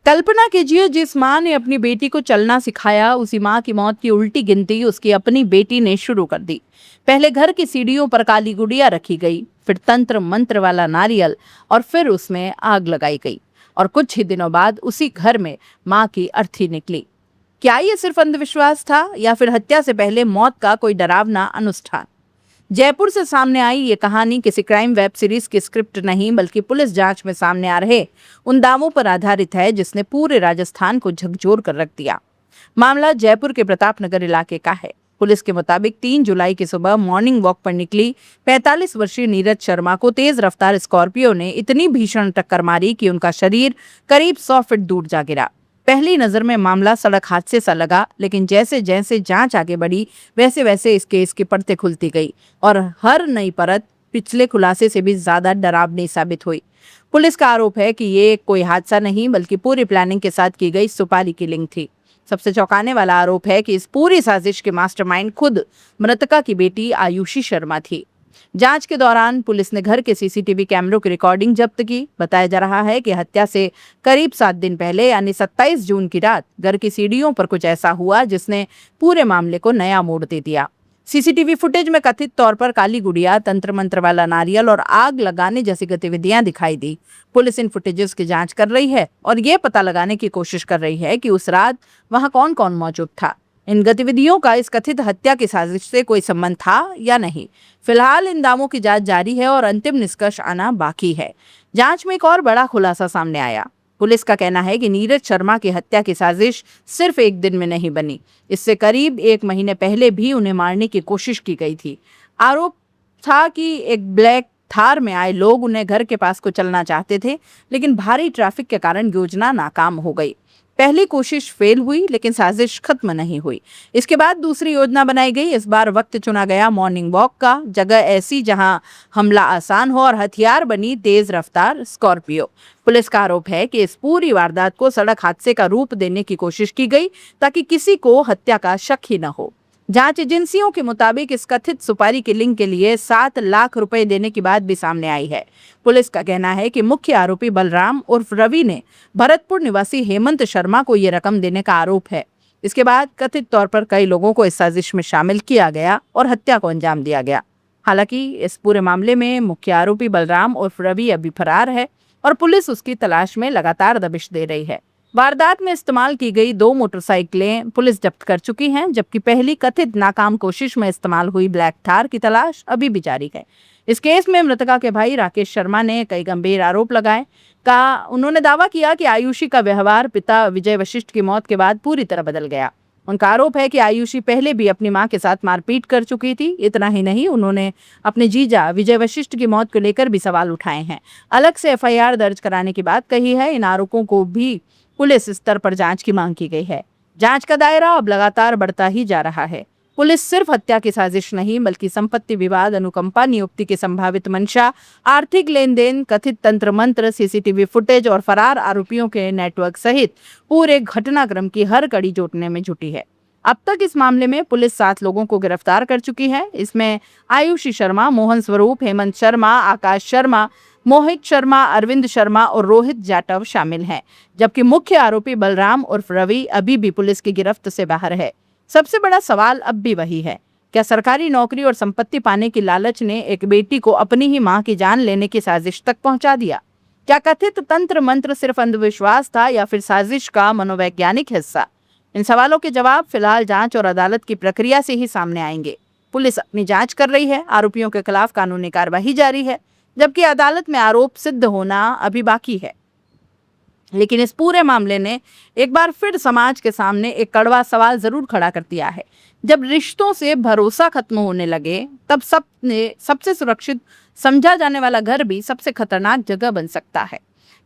कल्पना कीजिए, जिस माँ ने अपनी बेटी को चलना सिखाया, उसी माँ की मौत की उल्टी गिनती उसकी अपनी बेटी ने शुरू कर दी। पहले घर की सीढ़ियों पर काली गुड़िया रखी गई, फिर तंत्र मंत्र वाला नारियल, और फिर उसमें आग लगाई गई। और कुछ ही दिनों बाद उसी घर में माँ की अर्थी निकली। क्या ये सिर्फ अंधविश्वास था, या फिर हत्या से पहले मौत का कोई डरावना अनुष्ठान? जयपुर से सामने आई ये कहानी किसी क्राइम वेब सीरीज की स्क्रिप्ट नहीं, बल्कि पुलिस जांच में सामने आ रहे उन दावों पर आधारित है जिसने पूरे राजस्थान को झकझोर कर रख दिया। मामला जयपुर के प्रतापनगर इलाके का है। पुलिस के मुताबिक 3 जुलाई की सुबह मॉर्निंग वॉक पर निकली 45 वर्षीय नीरज शर्मा को तेज रफ्तार स्कॉर्पियो ने इतनी भीषण टक्कर मारी कि उनका शरीर करीब 100 फीट दूर जा गिरा। पहली नजर में मामला सड़क हादसे सा लगा, लेकिन जैसे जैसे जांच आगे बढ़ी, वैसे वैसे इस केस की परतें खुलती गई और हर नई परत पिछले खुलासे से भी ज्यादा डरावनी साबित हुई। पुलिस का आरोप है कि ये कोई हादसा नहीं, बल्कि पूरी प्लानिंग के साथ की गई सुपारी किलिंग थी। सबसे चौंकाने वाला आरोप है कि इस पूरी साजिश के मास्टरमाइंड खुद मृतका की बेटी आयुषी शर्मा थी। जांच के दौरान पुलिस ने घर के सीसीटीवी कैमरों की रिकॉर्डिंग जब्त की। बताया जा रहा है कि हत्या से करीब 7 दिन पहले, यानी 27 जून की रात, घर की सीढ़ियों पर कुछ ऐसा हुआ जिसने पूरे मामले को नया मोड़ दे दिया। सीसीटीवी फुटेज में कथित तौर पर काली गुड़िया, तंत्र मंत्र वाला नारियल और आग लगाने जैसी गतिविधियां दिखाई दी। पुलिस इन फुटेजेस की जांच कर रही है और ये पता लगाने की कोशिश कर रही है कि उस रात वहां कौन कौन मौजूद था। इन गतिविधियों का इस कथित हत्या की साजिश से कोई संबंध था या नहीं, फिलहाल इन दावों की जांच जारी है और अंतिम निष्कर्ष आना बाकी है। जांच में एक और बड़ा खुलासा सामने आया। पुलिस का कहना है कि नीरज शर्मा की हत्या की साजिश सिर्फ एक दिन में नहीं बनी, इससे करीब 1 महीने पहले भी उन्हें मारने की कोशिश की गई थी। आरोप था कि एक ब्लैक थार में आए लोग उन्हें घर के पास को चलना चाहते थे, लेकिन भारी ट्रैफिक के कारण योजना नाकाम हो गई। पहली कोशिश फेल हुई, लेकिन साजिश खत्म नहीं हुई। इसके बाद दूसरी योजना बनाई गई। इस बार वक्त चुना गया मॉर्निंग वॉक का, जगह ऐसी जहां हमला आसान हो, और हथियार बनी तेज रफ्तार स्कॉर्पियो। पुलिस का आरोप है कि इस पूरी वारदात को सड़क हादसे का रूप देने की कोशिश की गई, ताकि किसी को हत्या का शक ही न हो। जांच एजेंसियों के मुताबिक इस कथित सुपारी किलिंग के लिए 7 लाख रुपए देने की बात भी सामने आई है। पुलिस का कहना है कि मुख्य आरोपी बलराम उर्फ रवि ने भरतपुर निवासी हेमंत शर्मा को ये रकम देने का आरोप है। इसके बाद कथित तौर पर कई लोगों को इस साजिश में शामिल किया गया और हत्या को अंजाम दिया गया। हालांकि इस पूरे मामले में मुख्य आरोपी बलराम उर्फ रवि अभी फरार है और पुलिस उसकी तलाश में लगातार दबिश दे रही है। वारदात में इस्तेमाल की गई 2 मोटरसाइकिलें पुलिस जब्त कर चुकी हैं, जबकि पहली कथित नाकाम कोशिश में इस्तेमाल हुई ब्लैक थार की तलाश अभी भी जारी है। इस केस में मृतका के भाई राकेश शर्मा ने कई गंभीर आरोप लगाए। उन्होंने दावा किया कि आयुषी का व्यवहार पिता विजय वशिष्ठ की मौत के बाद पूरी तरह बदल गया। उनका आरोप है कि आयुषी पहले भी अपनी मां के साथ मारपीट कर चुकी थी। इतना ही नहीं, उन्होंने अपने जीजा विजय वशिष्ठ की मौत को लेकर भी सवाल उठाए हैं। अलग से एफआईआर दर्ज कराने की बात कही है। इन आरोपों को भी पुलिस स्तर पर जांच की मांग की गई है। जांच का दायरा अब लगातार बढ़ता ही जा रहा है। पुलिस सिर्फ हत्या की साजिश नहीं, बल्कि संपत्ति विवाद, अनुकंपा नियुक्ति की संभावित मंशा, आर्थिक लेन देन, कथित तंत्र मंत्र, सीसीटीवी फुटेज और फरार आरोपियों के नेटवर्क सहित पूरे घटनाक्रम की हर कड़ी जोड़ने में जुटी है। अब तक इस मामले में पुलिस 7 लोगों को गिरफ्तार कर चुकी है। इसमें आयुषी शर्मा, मोहन स्वरूप, हेमंत शर्मा, आकाश शर्मा, मोहित शर्मा, अरविंद शर्मा और रोहित जाटव शामिल हैं, जबकि मुख्य आरोपी बलराम उर्फ रवि अभी भी पुलिस की गिरफ्त से बाहर है। सबसे बड़ा सवाल अब भी वही है, क्या सरकारी नौकरी और संपत्ति पाने की लालच ने एक बेटी को अपनी ही मां की जान लेने की साजिश तक पहुंचा दिया? क्या कथित तंत्र मंत्र सिर्फ अंधविश्वास था, या फिर साजिश का मनोवैज्ञानिक हिस्सा? इन सवालों के जवाब फिलहाल जांच और अदालत की प्रक्रिया से ही सामने आएंगे। पुलिस अपनी जांच कर रही है, आरोपियों के खिलाफ कानूनी कार्रवाई जारी है, जबकि अदालत में आरोप सिद्ध होना अभी बाकी है। लेकिन इस पूरे मामले ने एक बार फिर समाज के सामने एक कड़वा सवाल जरूर खड़ा कर दिया है। जब रिश्तों से भरोसा खत्म होने लगे, तब सबसे सुरक्षित समझा जाने वाला घर भी सबसे खतरनाक जगह बन सकता है।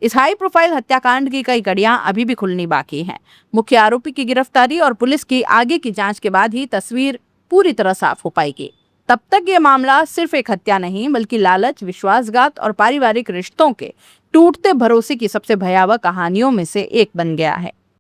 इस हाई प्रोफाइल हत्याकांड की कई कड़ियां अभी भी खुलनी बाकी हैं। मुख्य आरोपी की गिरफ्तारी और पुलिस की आगे की जांच के बाद ही तस्वीर पूरी तरह साफ हो पाएगी। तब तक ये मामला सिर्फ एक हत्या नहीं, बल्कि लालच, विश्वासघात और पारिवारिक रिश्तों के टूटते भरोसे की सबसे भयावह कहानियों में से एक बन गया है।